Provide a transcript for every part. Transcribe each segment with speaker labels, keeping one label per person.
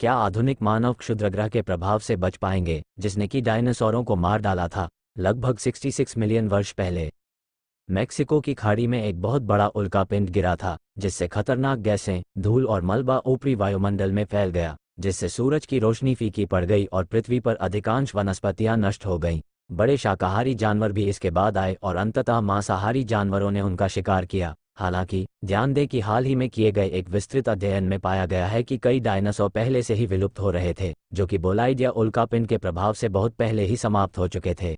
Speaker 1: क्या आधुनिक मानव क्षुद्रग्रह के प्रभाव से बच पाएंगे, जिसने कि डायनासोरों को मार डाला था लगभग 66 मिलियन वर्ष पहले? मेक्सिको की खाड़ी में एक बहुत बड़ा उल्कापिंड गिरा था, जिससे खतरनाक गैसें, धूल और मलबा ऊपरी वायुमंडल में फैल गया, जिससे सूरज की रोशनी फीकी पड़ गई और पृथ्वी पर अधिकांश वनस्पतियां नष्ट हो गईं। बड़े शाकाहारी जानवर भी इसके बाद आए और अंततः मांसाहारी जानवरों ने उनका शिकार किया। हालांकि ध्यान दें कि हाल ही में किए गए एक विस्तृत अध्ययन में पाया गया है कि कई डायनासोर पहले से ही विलुप्त हो रहे थे, जो कि बोलाइड या उल्कापिंड के प्रभाव से बहुत पहले ही समाप्त हो चुके थे।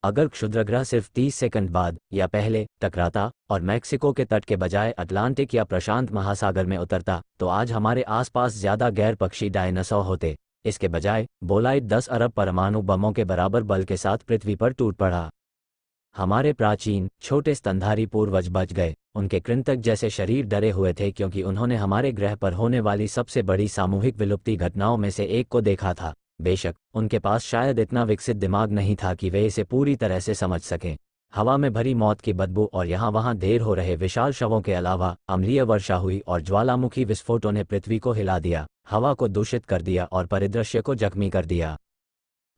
Speaker 1: अगर क्षुद्रग्रह सिर्फ 30 सेकंड बाद या पहले टकराता और मैक्सिको के तट के बजाय अटलांटिक या प्रशांत महासागर में उतरता, तो आज हमारे आसपास ज्यादा गैर पक्षी डायनासोर होते। इसके बजाय बोलाइड 10 अरब परमाणु बमों के बराबर बल के साथ पृथ्वी पर टूट पड़ा। हमारे प्राचीन छोटे स्तनधारी पूर्वज बच गए। उनके कृंतक जैसे शरीर डरे हुए थे, क्योंकि उन्होंने हमारे ग्रह पर होने वाली सबसे बड़ी सामूहिक विलुप्ति घटनाओं में से एक को देखा था। बेशक उनके पास शायद इतना विकसित दिमाग नहीं था कि वे इसे पूरी तरह से समझ सकें। हवा में भरी मौत की बदबू और यहाँ वहाँ ढेर हो रहे विशाल शवों के अलावा अम्लीय वर्षा हुई और ज्वालामुखी विस्फोटों ने पृथ्वी को हिला दिया, हवा को दूषित कर दिया और परिदृश्य को जख्मी कर दिया।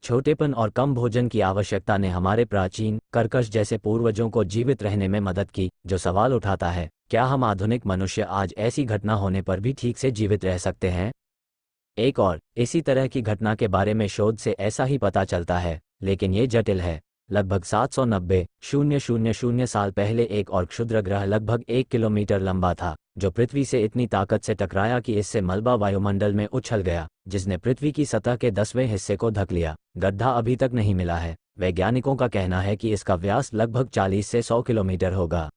Speaker 1: छोटेपन और कम भोजन की आवश्यकता ने हमारे प्राचीन कर्कश जैसे पूर्वजों को जीवित रहने में मदद की, जो सवाल उठाता है, क्या हम आधुनिक मनुष्य आज ऐसी घटना होने पर भी ठीक से जीवित रह सकते हैं? एक और इसी तरह की घटना के बारे में शोध से ऐसा ही पता चलता है, लेकिन ये जटिल है। लगभग 790,000 साल पहले एक और क्षुद्रग्रह लगभग 1 किलोमीटर लंबा था, जो पृथ्वी से इतनी ताकत से टकराया कि इससे मलबा वायुमंडल में उछल गया, जिसने पृथ्वी की सतह के 10वें हिस्से को ढक लिया। गड्ढा अभी तक नहीं मिला है। वैज्ञानिकों का कहना है कि इसका व्यास लगभग 40 से 100 किलोमीटर होगा।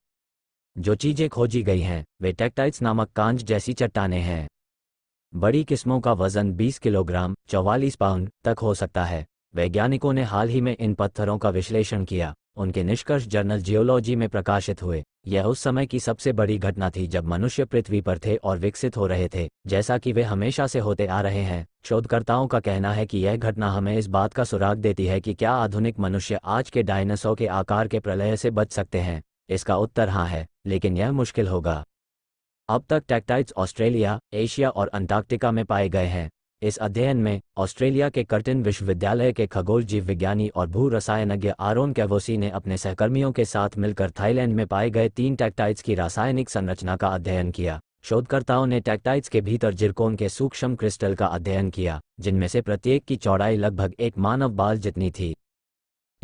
Speaker 1: जो चीजें खोजी गई हैं वे टेक्टाइट्स नामक कांच जैसी चट्टानें हैं। बड़ी किस्मों का वजन 20 किलोग्राम 44 पाउंड तक हो सकता है। वैज्ञानिकों ने हाल ही में इन पत्थरों का विश्लेषण किया। उनके निष्कर्ष जर्नल जियोलॉजी में प्रकाशित हुए। यह उस समय की सबसे बड़ी घटना थी जब मनुष्य पृथ्वी पर थे और विकसित हो रहे थे, जैसा कि वे हमेशा से होते आ रहे हैं। शोधकर्ताओं का कहना है कि यह घटना हमें इस बात का सुराग देती है कि क्या आधुनिक मनुष्य आज के डायनासोर के आकार के प्रलय से बच सकते हैं। इसका उत्तर हाँ है, लेकिन यह मुश्किल होगा। अब तक टेक्टाइट्स ऑस्ट्रेलिया, एशिया और अंटार्कटिका में पाए गए हैं। इस अध्ययन में ऑस्ट्रेलिया के कर्टिन विश्वविद्यालय के खगोल जीव विज्ञानी और भू रसायनज्ञ आरोन कैवोसी ने अपने सहकर्मियों के साथ मिलकर थाईलैंड में पाए गए 3 टेक्टाइट्स की रासायनिक संरचना का अध्ययन किया। शोधकर्ताओं ने टेक्टाइट्स के भीतर जिरकोन के सूक्ष्म क्रिस्टल का अध्ययन किया, जिनमें से प्रत्येक की चौड़ाई लगभग एक मानव बाल जितनी थी।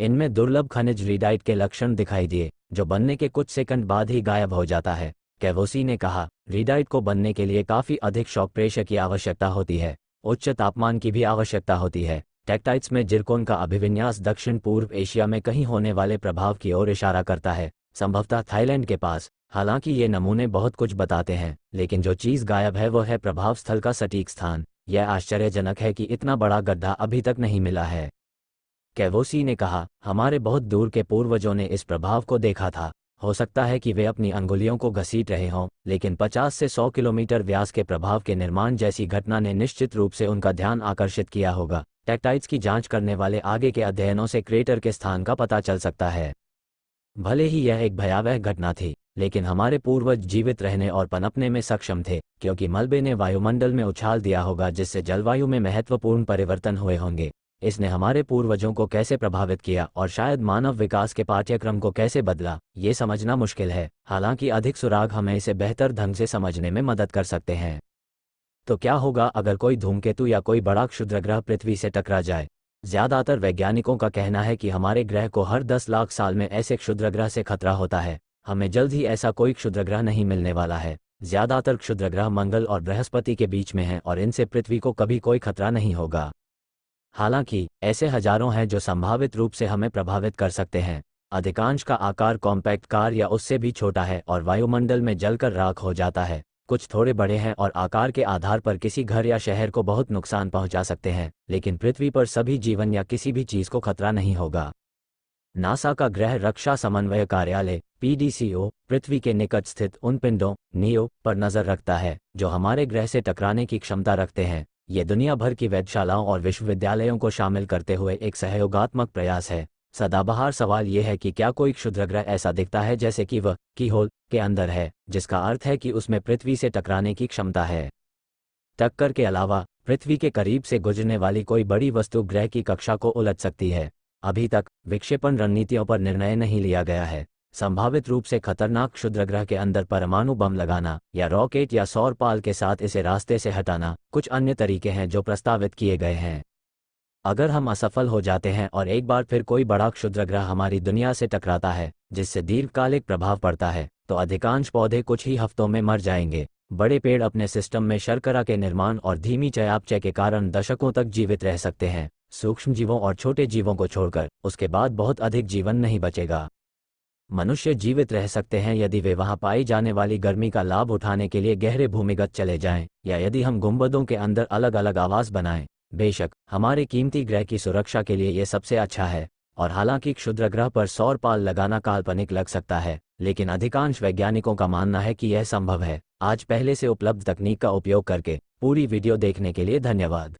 Speaker 1: इनमें दुर्लभ खनिज रीडाइट के लक्षण दिखाई दिए, जो बनने के कुछ सेकंड बाद ही गायब हो जाता है। कैवोसी ने कहा, रीडाइट को बनने के लिए काफी अधिक शॉक प्रेशर की आवश्यकता होती है, उच्च तापमान की भी आवश्यकता होती है। टेक्टाइट्स में जिरकोन का अभिविन्यास दक्षिण पूर्व एशिया में कहीं होने वाले प्रभाव की ओर इशारा करता है, संभवतः थाईलैंड के पास। हालांकि ये नमूने बहुत कुछ बताते हैं, लेकिन जो चीज़ गायब है वो है प्रभाव स्थल का सटीक स्थान। यह आश्चर्यजनक है कि इतना बड़ा गड्ढा अभी तक नहीं मिला है। कैवोसी ने कहा, हमारे बहुत दूर के पूर्वजों ने इस प्रभाव को देखा था। हो सकता है कि वे अपनी अंगुलियों को घसीट रहे हों, लेकिन 50 से 100 किलोमीटर व्यास के प्रभाव के निर्माण जैसी घटना ने निश्चित रूप से उनका ध्यान आकर्षित किया होगा। टेक्टाइट्स की जांच करने वाले आगे के अध्ययनों से क्रेटर के स्थान का पता चल सकता है। भले ही यह एक भयावह घटना थी, लेकिन हमारे पूर्वज जीवित रहने और पनपने में सक्षम थे, क्योंकि मलबे ने वायुमंडल में उछाल दिया होगा, जिससे जलवायु में महत्वपूर्ण परिवर्तन हुए होंगे। इसने हमारे पूर्वजों को कैसे प्रभावित किया और शायद मानव विकास के पाठ्यक्रम को कैसे बदला, ये समझना मुश्किल है। हालांकि अधिक सुराग हमें इसे बेहतर ढंग से समझने में मदद कर सकते हैं। तो क्या होगा अगर कोई धूमकेतु या कोई बड़ा क्षुद्रग्रह पृथ्वी से टकरा जाए? ज्यादातर वैज्ञानिकों का कहना है कि हमारे ग्रह को हर 10 लाख साल में ऐसे क्षुद्रग्रह से खतरा होता है। हमें जल्द ही ऐसा कोई क्षुद्रग्रह नहीं मिलने वाला है। ज्यादातर क्षुद्रग्रह मंगल और बृहस्पति के बीच में हैं और इनसे पृथ्वी को कभी कोई खतरा नहीं होगा। हालांकि ऐसे हजारों हैं जो संभावित रूप से हमें प्रभावित कर सकते हैं। अधिकांश का आकार कॉम्पैक्ट कार या उससे भी छोटा है और वायुमंडल में जलकर राख हो जाता है। कुछ थोड़े बड़े हैं और आकार के आधार पर किसी घर या शहर को बहुत नुकसान पहुंचा सकते हैं, लेकिन पृथ्वी पर सभी जीवन या किसी भी चीज को खतरा नहीं होगा। नासा का ग्रह रक्षा समन्वय कार्यालय PDCO पृथ्वी के निकट स्थित उन पिंडों नियो पर नजर रखता है जो हमारे ग्रह से टकराने की क्षमता रखते हैं। ये दुनिया भर की वेधशालाओं और विश्वविद्यालयों को शामिल करते हुए एक सहयोगात्मक प्रयास है। सदाबहार सवाल यह है कि क्या कोई क्षुद्रग्रह ऐसा दिखता है जैसे कि वह कीहोल के अंदर है, जिसका अर्थ है कि उसमें पृथ्वी से टकराने की क्षमता है। टक्कर के अलावा पृथ्वी के करीब से गुजरने वाली कोई बड़ी वस्तु ग्रह की कक्षा को उलट सकती है। अभी तक विक्षेपण रणनीतियों पर निर्णय नहीं लिया गया है। संभावित रूप से खतरनाक क्षुद्रग्रह के अंदर परमाणु बम लगाना या रॉकेट या सौर पाल के साथ इसे रास्ते से हटाना कुछ अन्य तरीके हैं जो प्रस्तावित किए गए हैं। अगर हम असफल हो जाते हैं और एक बार फिर कोई बड़ा क्षुद्रग्रह हमारी दुनिया से टकराता है जिससे दीर्घकालिक प्रभाव पड़ता है, तो अधिकांश पौधे कुछ ही हफ्तों में मर जाएंगे। बड़े पेड़ अपने सिस्टम में शर्करा के निर्माण और धीमी चयापचय के कारण दशकों तक जीवित रह सकते हैं। सूक्ष्म जीवों और छोटे जीवों को छोड़कर उसके बाद बहुत अधिक जीवन नहीं बचेगा। मनुष्य जीवित रह सकते हैं यदि वे वहां पाई जाने वाली गर्मी का लाभ उठाने के लिए गहरे भूमिगत चले जाएं, या यदि हम गुंबदों के अंदर अलग अलग आवास बनाएं। बेशक हमारे कीमती ग्रह की सुरक्षा के लिए यह सबसे अच्छा है, और हालांकि क्षुद्रग्रह पर सौर पाल लगाना काल्पनिक लग सकता है, लेकिन अधिकांश वैज्ञानिकों का मानना है कि यह संभव है। आज पहले से उपलब्ध तकनीक का उपयोग करके पूरी वीडियो देखने के लिए धन्यवाद।